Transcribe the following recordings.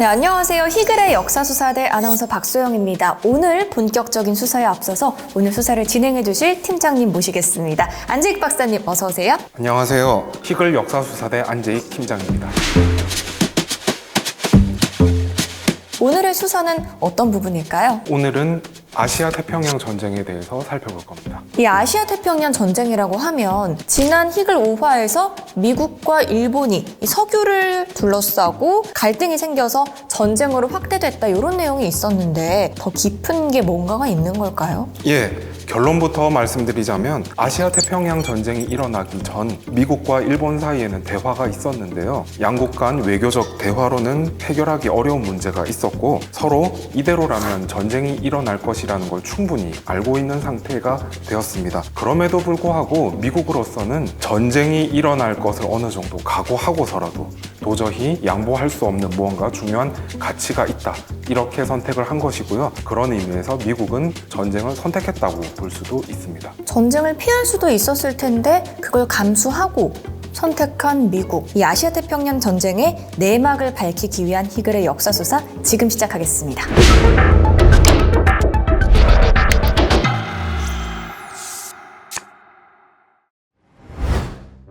네, 안녕하세요. 희글의 역사수사대 아나운서 박소영입니다. 오늘 본격적인 수사에 앞서서 오늘 수사를 진행해 주실 팀장님 모시겠습니다. 안재익 박사님 어서 오세요. 안녕하세요. 희글 역사수사대 안재익 팀장입니다. 오늘의 수사는 어떤 부분일까요? 오늘은 아시아 태평양 전쟁에 대해서 살펴볼 겁니다. 이 아시아 태평양 전쟁이라고 하면 지난 희글 5화에서 미국과 일본이 이 석유를 둘러싸고 갈등이 생겨서 전쟁으로 확대됐다 이런 내용이 있었는데 더 깊은 게 뭔가가 있는 걸까요? 결론부터 말씀드리자면 아시아 태평양 전쟁이 일어나기 전 미국과 일본 사이에는 대화가 있었는데요. 양국 간 외교적 대화로는 해결하기 어려운 문제가 있었고 서로 이대로라면 전쟁이 일어날 것이라는 걸 충분히 알고 있는 상태가 되었습니다. 그럼에도 불구하고 미국으로서는 전쟁이 일어날 것을 어느 정도 각오하고서라도 도저히 양보할 수 없는 무언가 중요한 가치가 있다. 이렇게 선택을 한 것이고요. 그런 의미에서 미국은 전쟁을 선택했다고 볼 수도 있습니다. 전쟁을 피할 수도 있었을 텐데 그걸 감수하고 선택한 미국. 이 아시아 태평양 전쟁의 내막을 밝히기 위한 희글의 역사수사 지금 시작하겠습니다.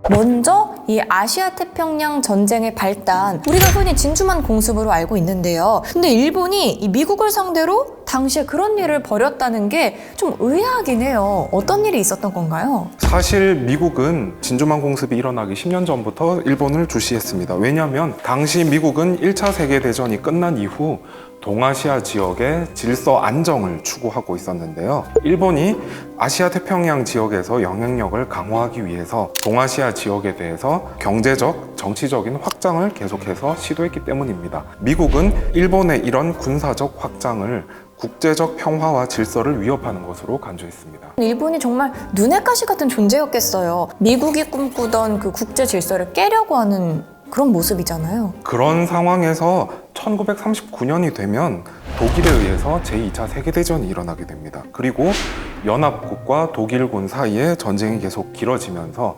먼저 이 아시아 태평양 전쟁의 발단, 우리가 흔히 진주만 공습으로 알고 있는데요. 근데 일본이 이 미국을 상대로 당시에 그런 일을 벌였다는 게 좀 의아하긴 해요. 어떤 일이 있었던 건가요? 사실 미국은 진주만 공습이 일어나기 10년 전부터 일본을 주시했습니다. 왜냐하면 당시 미국은 1차 세계대전이 끝난 이후 동아시아 지역의 질서 안정을 추구하고 있었는데요. 일본이 아시아 태평양 지역에서 영향력을 강화하기 위해서 동아시아 지역에 대해서 경제적, 정치적인 확장을 계속해서 시도했기 때문입니다. 미국은 일본의 이런 군사적 확장을 국제적 평화와 질서를 위협하는 것으로 간주했습니다. 일본이 정말 눈의 가시 같은 존재였겠어요. 미국이 꿈꾸던 그 국제 질서를 깨려고 하는 그런 모습이잖아요. 그런 상황에서 1939년이 되면 독일에 의해서 제2차 세계대전이 일어나게 됩니다. 그리고 연합국과 독일군 사이에 전쟁이 계속 길어지면서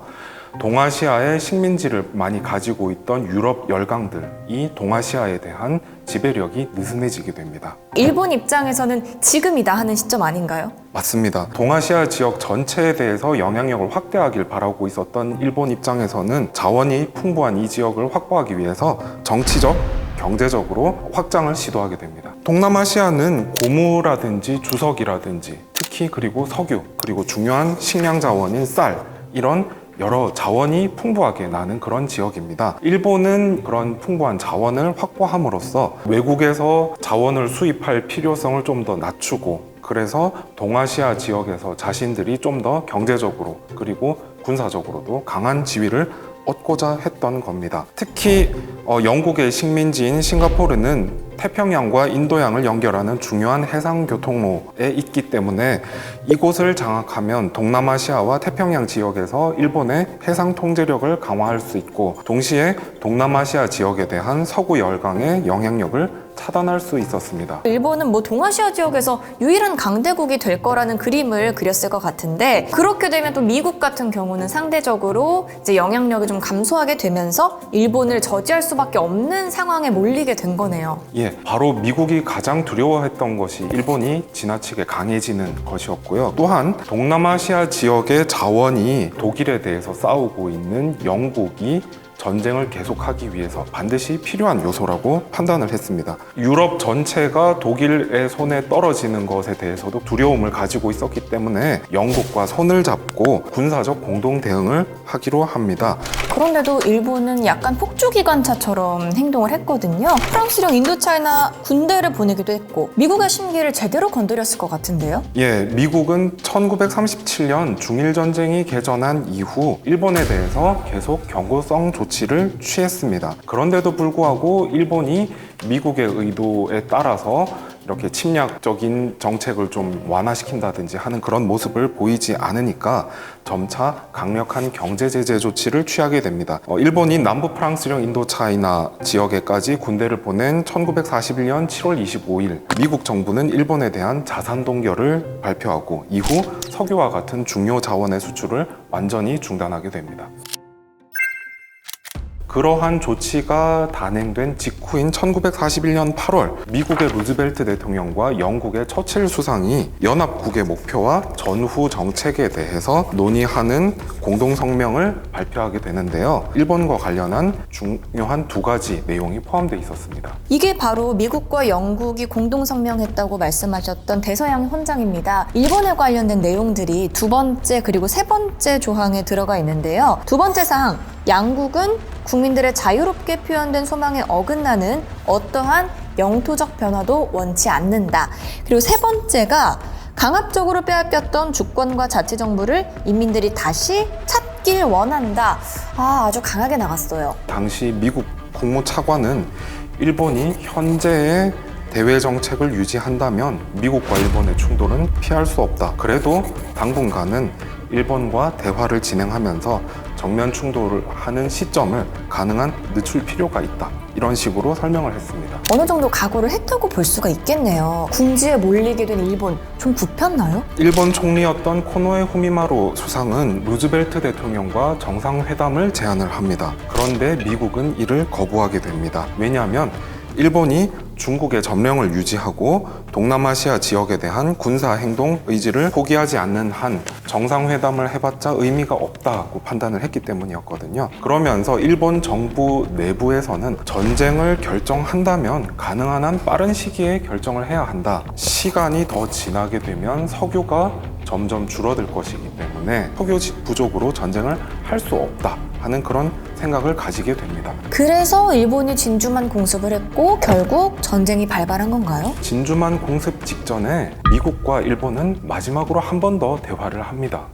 동아시아의 식민지를 많이 가지고 있던 유럽 열강들이 동아시아에 대한 지배력이 느슨해지게 됩니다. 일본 입장에서는 지금이다 하는 시점 아닌가요? 맞습니다. 동아시아 지역 전체에 대해서 영향력을 확대하길 바라고 있었던 일본 입장에서는 자원이 풍부한 이 지역을 확보하기 위해서 정치적, 경제적으로 확장을 시도하게 됩니다. 동남아시아는 고무라든지 주석이라든지 특히 그리고 석유, 그리고 중요한 식량 자원인 쌀, 이런 여러 자원이 풍부하게 나는 그런 지역입니다. 일본은 그런 풍부한 자원을 확보함으로써 외국에서 자원을 수입할 필요성을 좀 더 낮추고, 그래서 동아시아 지역에서 자신들이 좀 더 경제적으로 그리고 군사적으로도 강한 지위를 얻고자 했던 겁니다. 특히 영국의 식민지인 싱가포르는 태평양과 인도양을 연결하는 중요한 해상 교통로에 있기 때문에 이곳을 장악하면 동남아시아와 태평양 지역에서 일본의 해상 통제력을 강화할 수 있고, 동시에 동남아시아 지역에 대한 서구 열강의 영향력을 차단할 수 있었습니다. 일본은 동아시아 지역에서 유일한 강대국이 될 거라는 그림을 그렸을 것 같은데, 그렇게 되면 또 미국 같은 경우는 상대적으로 이제 영향력이 좀 감소하게 되면서 일본을 저지할 수밖에 없는 상황에 몰리게 된 거네요. 바로 미국이 가장 두려워했던 것이 일본이 지나치게 강해지는 것이었고요. 또한 동남아시아 지역의 자원이 독일에 대해서 싸우고 있는 영국이 전쟁을 계속하기 위해서 반드시 필요한 요소라고 판단을 했습니다. 유럽 전체가 독일의 손에 떨어지는 것에 대해서도 두려움을 가지고 있었기 때문에 영국과 손을 잡고 군사적 공동 대응을 하기로 합니다. 그런데도 일본은 약간 폭주기관차처럼 행동을 했거든요. 프랑스령 인도차이나 군대를 보내기도 했고 미국의 심기를 제대로 건드렸을 것 같은데요. 미국은 1937년 중일전쟁이 개전한 이후 일본에 대해서 계속 경고성 조치를 취했습니다. 그런데도 불구하고 일본이 미국의 의도에 따라서 이렇게 침략적인 정책을 좀 완화시킨다든지 하는 그런 모습을 보이지 않으니까 점차 강력한 경제 제재 조치를 취하게 됩니다. 일본이 남부 프랑스령 인도차이나 지역에까지 군대를 보낸 1941년 7월 25일 미국 정부는 일본에 대한 자산 동결을 발표하고 이후 석유와 같은 중요 자원의 수출을 완전히 중단하게 됩니다. 그러한 조치가 단행된 직후인 1941년 8월 미국의 루즈벨트 대통령과 영국의 처칠 수상이 연합국의 목표와 전후 정책에 대해서 논의하는 공동성명을 발표하게 되는데요. 일본과 관련한 중요한 두 가지 내용이 포함되어 있었습니다. 이게 바로 미국과 영국이 공동성명했다고 말씀하셨던 대서양 헌장입니다. 일본에 관련된 내용들이 두 번째 그리고 세 번째 조항에 들어가 있는데요. 두 번째 사항, 양국은 국민들의 자유롭게 표현된 소망에 어긋나는 어떠한 영토적 변화도 원치 않는다. 그리고 세 번째가 강압적으로 빼앗겼던 주권과 자치정부를 인민들이 다시 찾길 원한다. 아주 강하게 나갔어요. 당시 미국 국무차관은 일본이 현재의 대외 정책을 유지한다면 미국과 일본의 충돌은 피할 수 없다. 그래도 당분간은 일본과 대화를 진행하면서 정면 충돌을 하는 시점을 가능한 늦출 필요가 있다. 이런 식으로 설명을 했습니다. 어느 정도 각오를 했다고 볼 수가 있겠네요. 궁지에 몰리게 된 일본, 좀 굽혔나요? 일본 총리였던 코노에 후미마루 수상은 루즈벨트 대통령과 정상회담을 제안을 합니다. 그런데 미국은 이를 거부하게 됩니다. 왜냐하면 일본이 중국의 점령을 유지하고 동남아시아 지역에 대한 군사 행동 의지를 포기하지 않는 한 정상회담을 해봤자 의미가 없다고 판단을 했기 때문이었거든요. 그러면서 일본 정부 내부에서는 전쟁을 결정한다면 가능한 한 빠른 시기에 결정을 해야 한다. 시간이 더 지나게 되면 석유가 점점 줄어들 것이기 때문에 석유 부족으로 전쟁을 할 수 없다 하는 그런 생각을 가지게 됩니다. 그래서 일본이 진주만 공습을 했고 결국 전쟁이 발발한 건가요? 진주만 공습 직전에 미국과 일본은 마지막으로 한 번 더 대화를 합니다.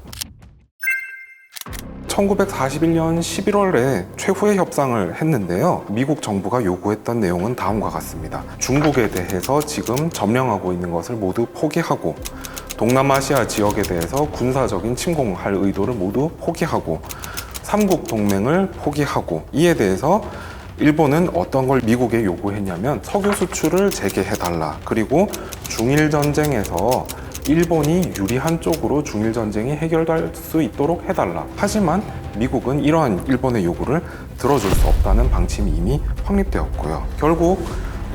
1941년 11월에 최후의 협상을 했는데요. 미국 정부가 요구했던 내용은 다음과 같습니다. 중국에 대해서 지금 점령하고 있는 것을 모두 포기하고 동남아시아 지역에 대해서 군사적인 침공할 의도를 모두 포기하고 삼국 동맹을 포기하고 이에 대해서 일본은 어떤 걸 미국에 요구했냐면 석유 수출을 재개해달라. 그리고 중일 전쟁에서 일본이 유리한 쪽으로 중일 전쟁이 해결될 수 있도록 해달라. 하지만 미국은 이러한 일본의 요구를 들어줄 수 없다는 방침이 이미 확립되었고요. 결국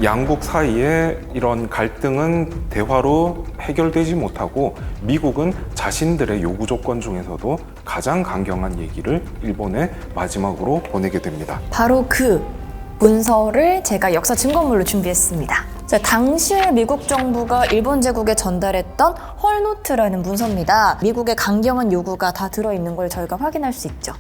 양국 사이에 이런 갈등은 대화로 해결되지 못하고 미국은 자신들의 요구 조건 중에서도 가장 강경한 얘기를 일본에 마지막으로 보내게 됩니다. 바로 그 문서를 제가 역사 증거물로 준비했습니다. 자, 당시에 미국 정부가 일본 제국에 전달했던 헐노트라는 문서입니다. 미국의 강경한 요구가 다 들어있는 걸 저희가 확인할 수 있죠.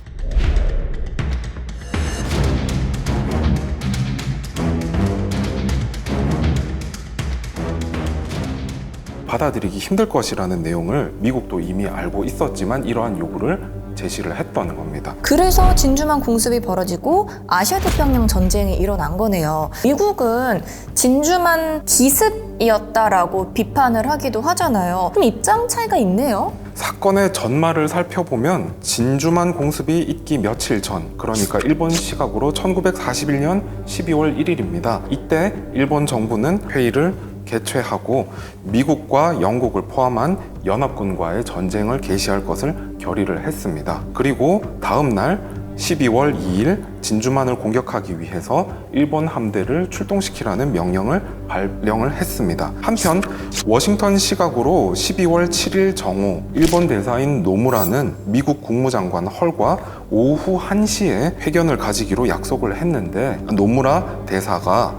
받아들이기 힘들 것이라는 내용을 미국도 이미 알고 있었지만 이러한 요구를 제시를 했던 겁니다. 그래서 진주만 공습이 벌어지고 아시아태평양 전쟁이 일어난 거네요. 미국은 진주만 기습이었다라고 비판을 하기도 하잖아요. 좀 입장 차이가 있네요. 사건의 전말을 살펴보면 진주만 공습이 있기 며칠 전, 그러니까 일본 시각으로 1941년 12월 1일입니다. 이때 일본 정부는 회의를 개최하고 미국과 영국을 포함한 연합군과의 전쟁을 개시할 것을 결의를 했습니다. 그리고 다음 날 12월 2일 진주만을 공격하기 위해서 일본 함대를 출동시키라는 명령을 발령을 했습니다. 한편 워싱턴 시각으로 12월 7일 정오 일본 대사인 노무라는 미국 국무장관 헐과 오후 1시에 회견을 가지기로 약속을 했는데 노무라 대사가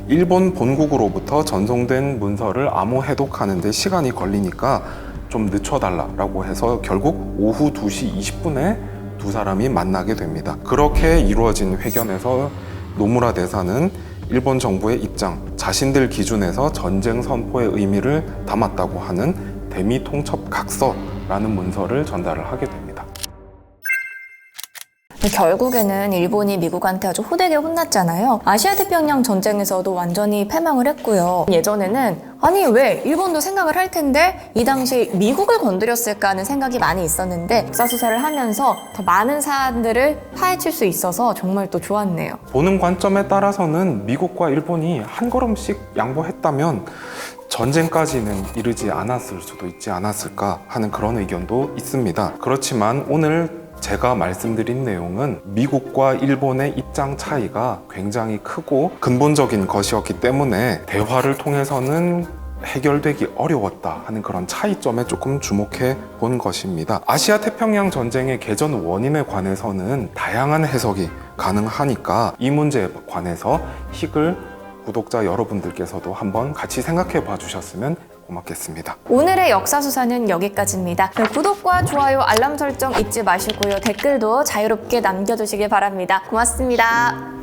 일본 본국으로부터 전송된 문서를 암호 해독하는 데 시간이 걸리니까 좀 늦춰달라고 해서 결국 오후 2시 20분에 두 사람이 만나게 됩니다. 그렇게 이루어진 회견에서 노무라 대사는 일본 정부의 입장, 자신들 기준에서 전쟁 선포의 의미를 담았다고 하는 대미통첩 각서라는 문서를 전달을 하게 됩니다. 결국에는 일본이 미국한테 아주 호되게 혼났잖아요. 아시아태평양 전쟁에서도 완전히 패망을 했고요. 예전에는 아니 왜 일본도 생각을 할 텐데 이 당시 미국을 건드렸을까 하는 생각이 많이 있었는데 역사수사를 하면서 더 많은 사안들을 파헤칠 수 있어서 정말 또 좋았네요. 보는 관점에 따라서는 미국과 일본이 한 걸음씩 양보했다면 전쟁까지는 이르지 않았을 수도 있지 않았을까 하는 그런 의견도 있습니다. 그렇지만 오늘 제가 말씀드린 내용은 미국과 일본의 입장 차이가 굉장히 크고 근본적인 것이었기 때문에 대화를 통해서는 해결되기 어려웠다 하는 그런 차이점에 조금 주목해 본 것입니다. 아시아 태평양 전쟁의 개전 원인에 관해서는 다양한 해석이 가능하니까 이 문제에 관해서 희글 구독자 여러분들께서도 한번 같이 생각해 봐 주셨으면 고맙겠습니다. 오늘의 역사수사는 여기까지입니다. 구독과 좋아요, 알람 설정 잊지 마시고요. 댓글도 자유롭게 남겨주시길 바랍니다. 고맙습니다.